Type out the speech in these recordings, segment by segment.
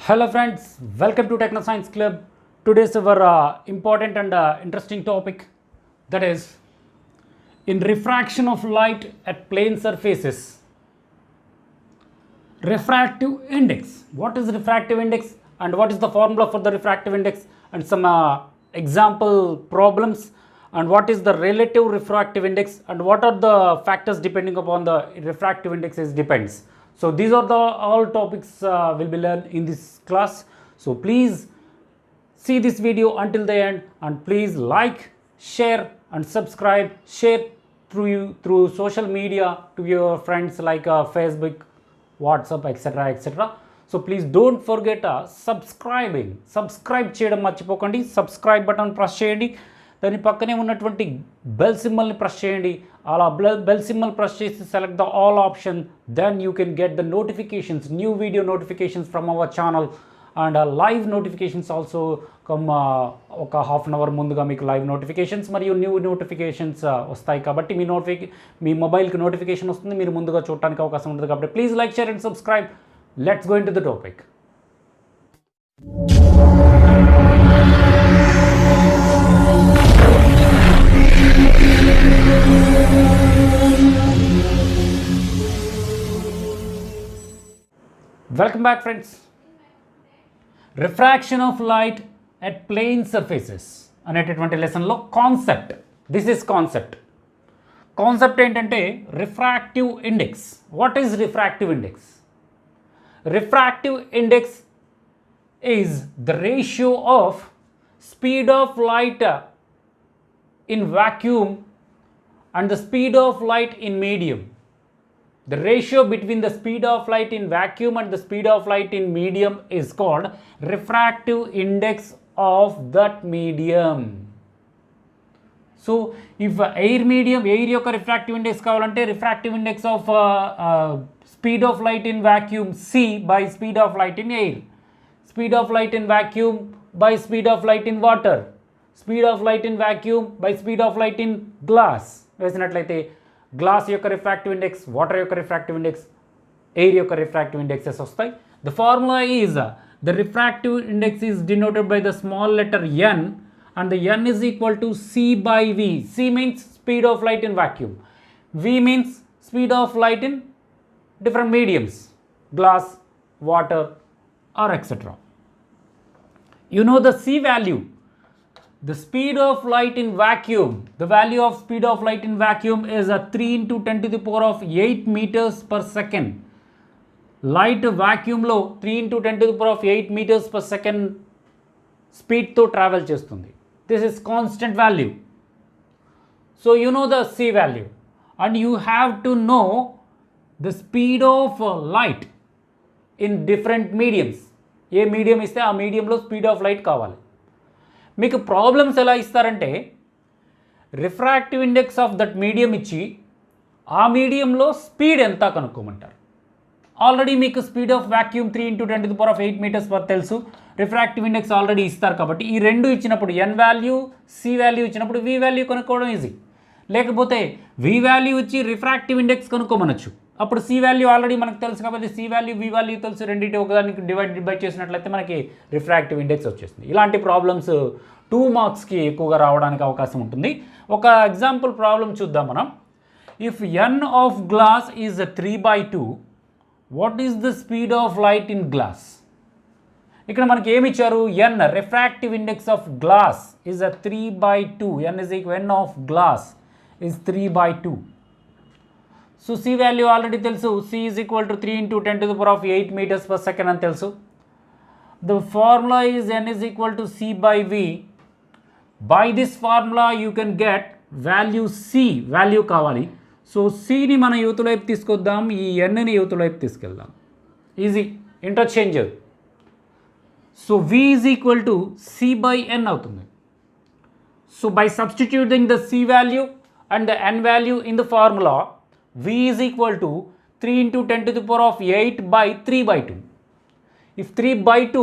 Hello friends, welcome to Techno Science Club. Today's our important and interesting topic, that is in refraction of light at plane surfaces. Refractive index. What is refractive index and what is the formula for the refractive index, and some example problems, and what is the relative refractive index and what are the factors depending upon the refractive index depends. So these are the all topics will be learned in this class. So please see this video until the end, and please like, share and subscribe. Share through social media to your friends like Facebook, WhatsApp, etc. So please don't forget subscribe చేయడం మర్చిపోకండి. Subscribe button press చేయండి. దాని పక్కనే ఉన్నటువంటి bell సింబల్ని press చేయండి. అలా bell symbol press చేసి select the all option, then you can get the notifications, new video notifications from our channel, and live notifications also come. ఒక హాఫ్ అన్ అవర్ ముందుగా మీకు లైవ్ నోటిఫికేషన్స్ మరియు new notifications వస్తాయి. కాబట్టి మీ మొబైల్కి notification వస్తుంది, మీరు ముందుగా చూడడానికి అవకాశం ఉంటుంది. కాబట్టి please like, share and subscribe. Let's go in to the topic. Welcome back friends. Refraction of light at plane surfaces అనేటటువంటి లెసన్లో కాన్సెప్ట్, దిస్ ఇస్ కాన్సెప్ట్ ఏంటంటే refractive index. What is refractive index? Refractive index is the ratio of speed of light in vacuum and the speed of light in medium. The ratio between the speed of light in vacuum and the speed of light in medium is called refractive index of that medium. So if air యొక్క refractive index కావాలంటే refractive index of speed of light in vacuum C by speed of light in air, speed of light in vacuum by speed of light in water, speed of light in vacuum by speed of light in glass వేసినట్లయితే glass యొక్క refractive index, water యొక్క refractive index, air యొక్క refractive indexes వస్తాయి. The formula is the refractive index is denoted by the small letter n, and the n is equal to c by v. c means speed of light in vacuum, v means speed of light in different mediums, glass, water or etc. You know the c value. The speed of light in vacuum, the value of speed of light in vacuum is 3 into 10 to the power of 8 meters per second. Light vacuum లో 3 into 10 to the power of 8 meters per second స్పీడ్తో travel చేస్తుంది. This is constant value. So you know the C value and you have to know the speed of light in different mediums. ఏ medium ఇస్తే ఆ మీడియంలో speed of light కావాలి. మీకు problems ఎలా ఇస్తారంటే refractive index of that medium ఇచ్చి ఆ మీడియంలో స్పీడ్ ఎంత కనుక్కోమంటారు. ఆల్రెడీ మీకు speed of vacuum 3 into 10 to the power of 8 meters per తెలుసు. రిఫ్రాక్టివ్ ఇండెక్స్ ఆల్రెడీ ఇస్తారు కాబట్టి ఈ రెండు ఇచ్చినప్పుడు ఎన్ వాల్యూ, సి వాల్యూ ఇచ్చినప్పుడు వి వాల్యూ కనుక్కోవడం ఈజీ. లేకపోతే వి వాల్యూ ఇచ్చి రిఫ్రాక్టివ్ ఇండెక్స్ కనుక్కోమనొచ్చు. అప్పుడు సి వాల్యూ ఆల్రెడీ మనకు తెలుసు కాబట్టి సి వాల్యూ, వి వాల్యూ తెలుసు, రెండింటి ఒకదానికి డివైడ్ చేసినట్లయితే మనకి రిఫ్రాక్టివ్ ఇండెక్స్ వచ్చేస్తుంది. ఇలాంటి ప్రాబ్లమ్స్ 2 మార్క్స్కి ఎక్కువగా రావడానికి అవకాశం ఉంటుంది. ఒక ఎగ్జాంపుల్ ప్రాబ్లం చూద్దాం మనం. If n of glass is 3/2, what is the speed of light in glass? ఇక్కడ మనకి ఏమి ఇచ్చారు? N refractive index of glass is 3/2. N of glass is 3/2. So c value already తెలుసు. C is equal to 3 into 10 to the power of 8 meters per second అని తెలుసు. The formula is n is equal to C by V. By this formula you can get value C value కావాలి. సో సిని మన యువతుల వైపు తీసుకొద్దాం, ఈ ఎన్ని యువతుల వైపు తీసుకెళ్దాం. Easy interchange. So v is equal to C by n అవుతుంది. So by substituting the C value and the n value in the formula, v is equal to 3 into 10 to the power of 8 by 3/2. If 3/2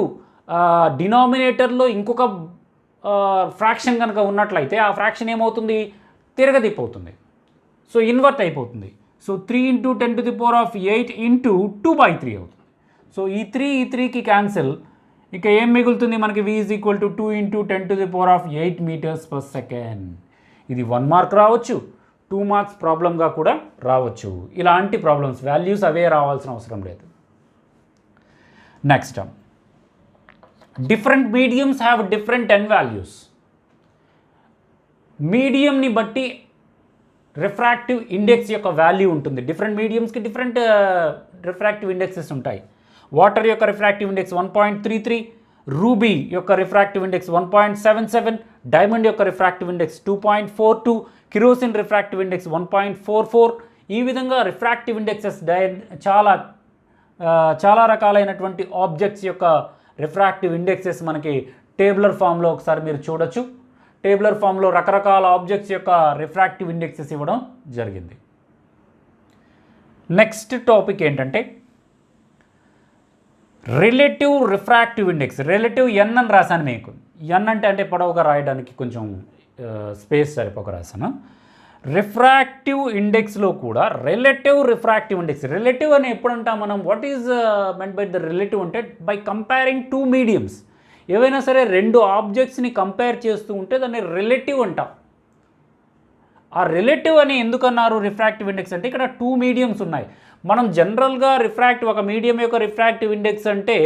డినామినేటర్లో ఇంకొక fraction కనుక ఉన్నట్లయితే ఆ fraction ఏమవుతుంది? తిరగదిప్పవుతుంది. So invert అయిపోతుంది. So 3 into 10 to the power of 8 into 2/3 అవుతుంది. So ఈ 3కి cancel, ఇక ఏం మిగులుతుంది మనకి v is equal to 2 into 10⁸ metres per second. ఇది 1 మార్క్ రావచ్చు, 2 మార్క్స్ ప్రాబ్లంగా కూడా రావచ్చు. ఇలాంటి ప్రాబ్లమ్స్ వాల్యూస్ అవే రావాల్సిన అవసరం లేదు. Next, different mediums have different n values. మీడియంని బట్టి రిఫ్రాక్టివ్ ఇండెక్స్ యొక్క వాల్యూ ఉంటుంది. డిఫరెంట్ మీడియంస్కి డిఫరెంట్ రిఫ్రాక్టివ్ ఇండెక్సెస్ ఉంటాయి. వాటర్ యొక్క రిఫ్రాక్టివ్ ఇండెక్స్ 1.33, రూబీ యొక్క రిఫ్రాక్టివ్ ఇండెక్స్ 1.77, డైమండ్ యొక్క refractive index 2.42, kerosene refractive index 1.44. ఈ విధంగా రిఫ్రాక్టివ్ ఇండెక్సెస్ చాలా రకాలైనటువంటి ఆబ్జెక్ట్స్ యొక్క రిఫ్రాక్టివ్ ఇండెక్సెస్ మనకి టేబులర్ ఫామ్లో ఒకసారి మీరు చూడొచ్చు. టేబులర్ ఫామ్లో రకరకాల ఆబ్జెక్ట్స్ యొక్క రిఫ్రాక్టివ్ ఇండెక్సెస్ ఇవ్వడం జరిగింది. నెక్స్ట్ టాపిక్ ఏంటంటే రిలేటివ్ రిఫ్రాక్టివ్ ఇండెక్స్. రిలేటివ్ ఎన్ అని రాశాను మీకు. ఎన్ అంటే పొడవుగా రాయడానికి కొంచెం స్పేస్ సరిపోక రాశాను. రిఫ్రాక్టివ్ ఇండెక్స్లో కూడా రిలేటివ్ రిఫ్రాక్టివ్ ఇండెక్స్. రిలేటివ్ అని ఎప్పుడు అంటాం మనం? What is meant by the relative అంటే బై కంపేరింగ్ టూ మీడియమ్స్. ఏవైనా సరే రెండు ఆబ్జెక్ట్స్ని కంపేర్ చేస్తూ ఉంటే దాన్ని రిలేటివ్ అంటాం. ఆ రిలేటివ్ అని ఎందుకన్నారు రిఫ్రాక్టివ్ ఇండెక్స్ అంటే ఇక్కడ టూ మీడియమ్స్ ఉన్నాయి. మనం జనరల్గా ఒక మీడియం యొక్క రిఫ్రాక్టివ్ ఇండెక్స్ అంటే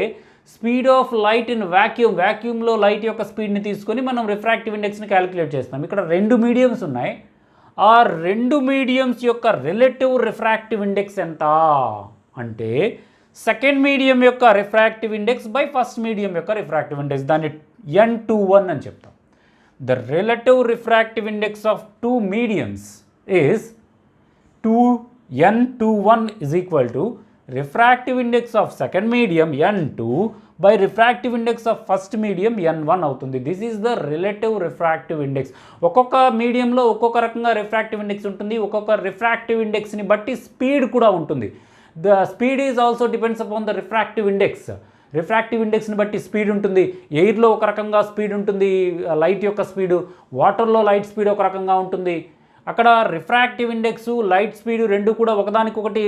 స్పీడ్ ఆఫ్ లైట్ ఇన్ వ్యాక్యూమ్లో లైట్ యొక్క స్పీడ్ని తీసుకొని మనం రిఫ్రాక్టివ్ ఇండెక్స్ని క్యాలిక్యులేట్ చేస్తాం. ఇక్కడ రెండు మీడియమ్స్ ఉన్నాయి. ఆ రెండు మీడియమ్స్ యొక్క రిలేటివ్ రిఫ్రాక్టివ్ ఇండెక్స్ ఎంత అంటే సెకండ్ మీడియం యొక్క refractive index by first medium యొక్క రిఫ్రాక్టివ్ ఇండెక్స్. దాన్ని n21 అని చెప్తాం. The relative refractive index of two mediums is 2n21 is equal to refractive index of second medium n2 by refractive index of first medium n1 అవుతుంది. This is the relative refractive index. ఒక్కొక్క మీడియంలో ఒక్కొక్క రకంగా refractive index ఉంటుంది. ఒక్కొక్క refractive ఇండెక్స్ని బట్టి speed కూడా ఉంటుంది. The speed is also depends upon the refractive index. Refractive ఇండెక్స్ని బట్టి స్పీడ్ ఉంటుంది. ఎయిర్లో ఒక రకంగా స్పీడ్ ఉంటుంది, లైట్ యొక్క స్పీడు. వాటర్లో లైట్ స్పీడ్ ఒక రకంగా ఉంటుంది. అక్కడ రిఫ్రాక్టివ్ ఇండెక్స్ లైట్ స్పీడ్ రెండు కూడా ఒకదానికొకటి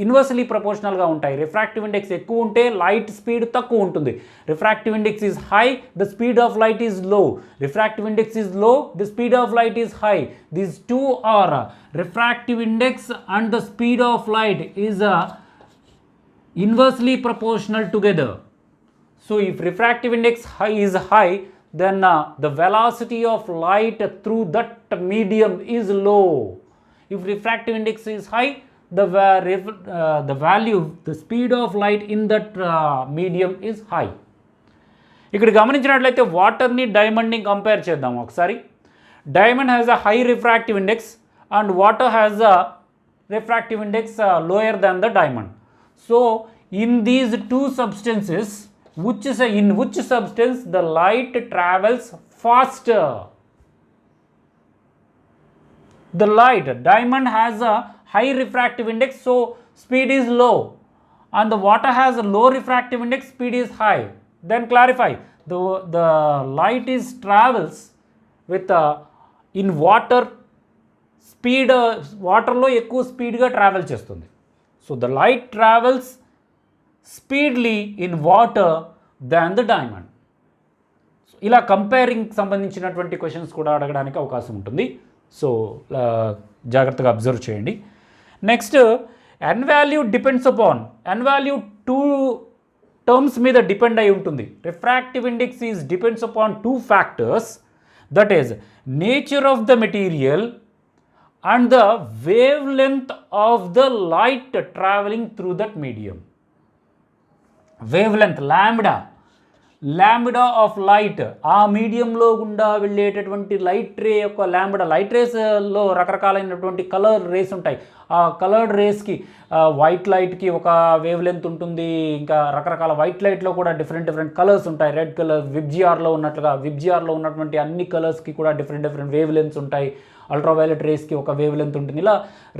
ఇన్వర్స్లీ ప్రపోర్షనల్గా ఉంటాయి. రిఫ్రాక్టివ్ ఇండెక్స్ ఎక్కువ ఉంటే లైట్ స్పీడ్ తక్కువ ఉంటుంది. Refractive index is high, the speed of light is low. Refractive index is low, the speed of light is high. These two are refractive index and the speed of light is inversely proportional together. So if refractive index is high, then the velocity of light through that medium is low. If refractive index is high, the value, the speed of light in that medium is high. ఇక్కడ గమనించినట్లయితే వాటర్ని డైమండ్ని compare చేద్దాం ఒకసారి. Diamond has a high refractive index and water has a refractive index lower than the diamond. So in these two substances, in which substance the light travels faster? The light, diamond has a high refractive index, so speed is low, and the water has a low refractive index, speed is high. Then clarify, the light travels with in water speed, water lo ekku speed ga travel chestundi. So the light travels speedily in water than the diamond. So ఇలా comparing సంబంధించినటువంటి questions కూడా అడగడానికి అవకాశం ఉంటుంది. So జాగ్రత్తగా observe చేయండి. Next, ఎన్ value depends upon. ఎన్ value two terms మీద depend అయి ఉంటుంది. Refractive index is depends upon two factors, that is nature of the material and the wavelength of the light traveling through that medium. Wavelength, lambda of light, ఆ మీడియంలో గుండా వెళ్ళేటటువంటి light ray యొక్క lambda. Light రేస్లో రకరకాలైనటువంటి colour race ఉంటాయి. ఆ coloured రేస్కి white లైట్కి ఒక వేవ్ లెంత్ ఉంటుంది. ఇంకా రకరకాల వైట్ లైట్లో కూడా డిఫరెంట్ కలర్స్ ఉంటాయి. రెడ్ కలర్ విబ్జిఆర్లో ఉన్నట్లుగా విబ్జిఆర్లో ఉన్నటువంటి అన్ని కలర్స్కి కూడా డిఫరెంట్ వేవ్ లెంత్స్ ఉంటాయి. అల్ట్రావైలెట్ రేస్కి ఒక వేవ్ లెంత్ ఉంటుంది. ఇలా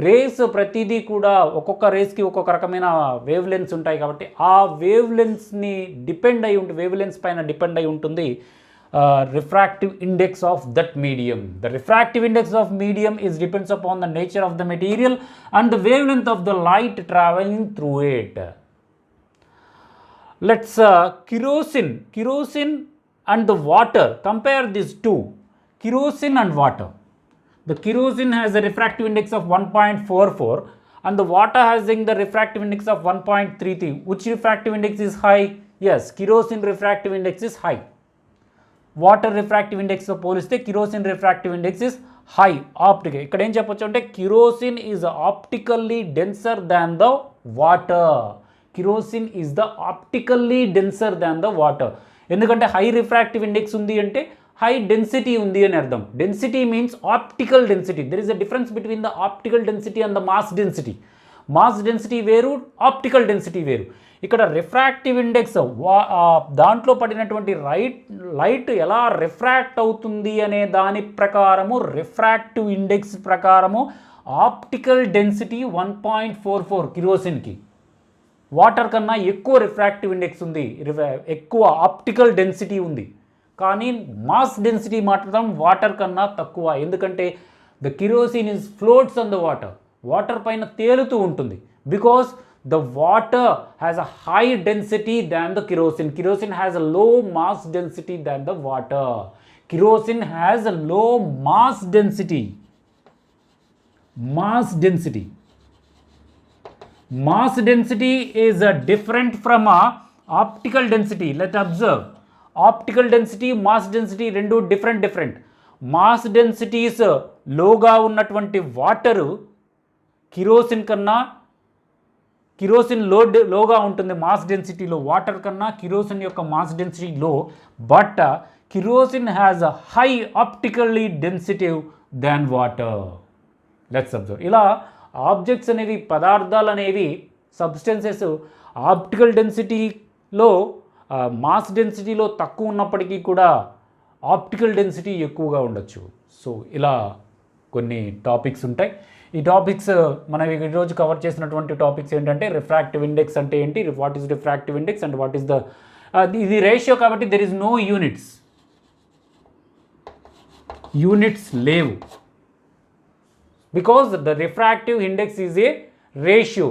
రేస్ ప్రతిదీ కూడా ఒక్కొక్క రేస్కి ఒక్కొక్క రకమైన వేవ్ లెన్స్ ఉంటాయి. కాబట్టి ఆ వేవ్ లెన్స్ని డిపెండ్ అయి ఉంటుంది, వేవ్ లెన్స్ పైన డిపెండ్ అయి ఉంటుంది refractive index of that medium. The refractive index of medium is depends upon the nature of the material and the wavelength of the light traveling through it. Let's kerosene and the water. Compare these two, kerosene and water. The kerosene has a refractive index of 1.44 and the water having the refractive index of 1.33. Which refractive index is high? Yes, kerosene refractive index is high. Water refractive index తో పోలిస్తే kerosene refractive index is high. Optical ఇక్కడ ఏం చెప్పొచ్చు అంటే kerosene is optically denser than the water. Kerosene is the optically denser than the water. ఎందుకంటే high refractive index ఉంది అంటే high density ఉంది అని అర్థం. Density means optical density. There is a difference between the optical density and the mass density. Mass density వేరు, optical density వేరు. ఇక్కడ refractive index దాంట్లో పడినటువంటి లైట్ ఎలా రిఫ్రాక్ట్ అవుతుంది అనే దాని ప్రకారము రిఫ్రాక్టివ్ ఇండెక్స్ ప్రకారము ఆప్టికల్ డెన్సిటీ 1.44 కిరోసిన్కి. వాటర్ కన్నా ఎక్కువ రిఫ్రాక్టివ్ ఇండెక్స్ ఉంది, ఎక్కువ ఆప్టికల్ డెన్సిటీ ఉంది. కానీ మాస్ డెన్సిటీ మాత్రం వాటర్ కన్నా తక్కువ. ఎందుకంటే the kerosene is floats on the water. Water పైన తేలుతూ ఉంటుంది. Because the water has a high density than the kerosene. Kerosene has a low mass density than the water. Kerosene has a low mass density. Mass density. Mass density is different from optical density. Let's observe. Optical density, mass density రెండు different. Mass densities లోగా ఉన్నటువంటి water kerosene కన్నా kerosene లోగా ఉంటుంది mass డెన్సిటీలో. Water కన్నా kerosene యొక్క mass density లో. But kerosene has a high optically densitive than water. Let's observe. ఇలా ఆబ్జెక్ట్స్ అనేవి, పదార్థాలు అనేవి, సబ్స్టెన్సెస్ ఆప్టికల్ డెన్సిటీలో మాస్ డెన్సిటీలో తక్కువ ఉన్నప్పటికీ కూడా ఆప్టికల్ డెన్సిటీ ఎక్కువగా ఉండొచ్చు. సో ఇలా కొన్ని టాపిక్స్ ఉంటాయి. ఈ టాపిక్స్ మనం ఈరోజు కవర్ చేసినటువంటి టాపిక్స్ ఏంటంటే రిఫ్రాక్టివ్ ఇండెక్స్ అంటే ఏంటి, what is refractive index and what is the, ఇది రేషియో కాబట్టి దెర్ ఇస్ నో యూనిట్స్ లేవు. Because the refractive index is a ratio,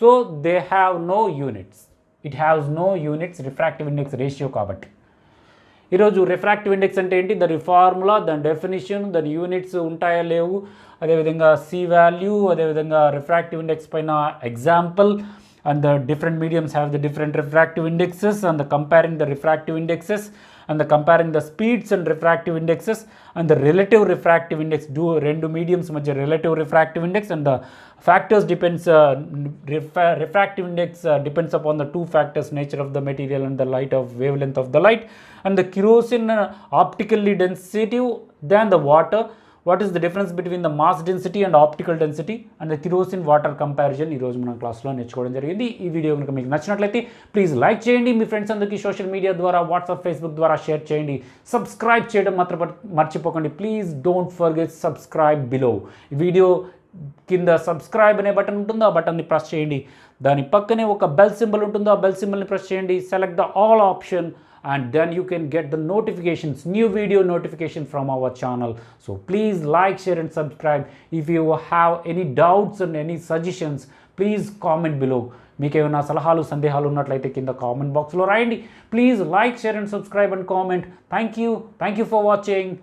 so they have no units. It haves no units, refractive index ratio కాబట్టి. ఈరోజు refractive index అంటే ఏంటి, దాని formula, దాని definition, దాని యూనిట్స్ ఉంటాయా లేవు, అదేవిధంగా సి వాల్యూ, అదేవిధంగా రిఫ్రాక్టివ్ ఇండెక్స్ పైన example, and the different mediums have the different refractive indexes, and the comparing the refractive indexes, and the comparing the speeds and refractive indexes, and the relative refractive index, do rendu mediums madhya relative refractive index, and the factors depends refractive index depends upon the two factors, nature of the material and the light of wavelength of the light, and the kerosene optically sensitive than the water. What is the difference between the mass density and optical density, and the kerosene water comparison ఈ రోజు మనం క్లాస్లో నేర్చుకోవడం జరిగింది. ఈ video కనుక మీకు నచ్చినట్లయితే ప్లీజ్ లైక్ చేయండి, మీ ఫ్రెండ్స్ అందరికీ సోషల్ మీడియా ద్వారా, వాట్సాప్, ఫేస్బుక్ ద్వారా షేర్ చేయండి. సబ్స్క్రైబ్ చేయడం మాత్రం మర్చిపోకండి. Please don't forget subscribe below. ఈ వీడియో కింద సబ్స్క్రైబ్ అనే బటన్ ఉంటుందో ఆ బటన్ని ప్రెస్ చేయండి. దాని పక్కనే ఒక బెల్ సింబల్ ఉంటుందో ఆ బెల్ సింబల్ని ప్రెస్ చేయండి. Select the all option, and then you can get the notifications, new video notification from our channel. So please like, share and subscribe. If you have any doubts and any suggestions, please comment below. మీకు ఏమైనా సలహాలు, సందేహాలు ఉన్నట్లయితే కింద comment బాక్స్లో రాయండి. Please like, share and subscribe and comment. Thank you for watching.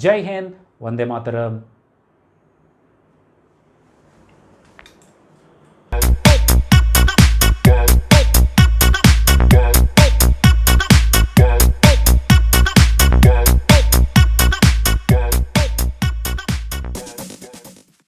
జై హింద్, వందే మాతరం.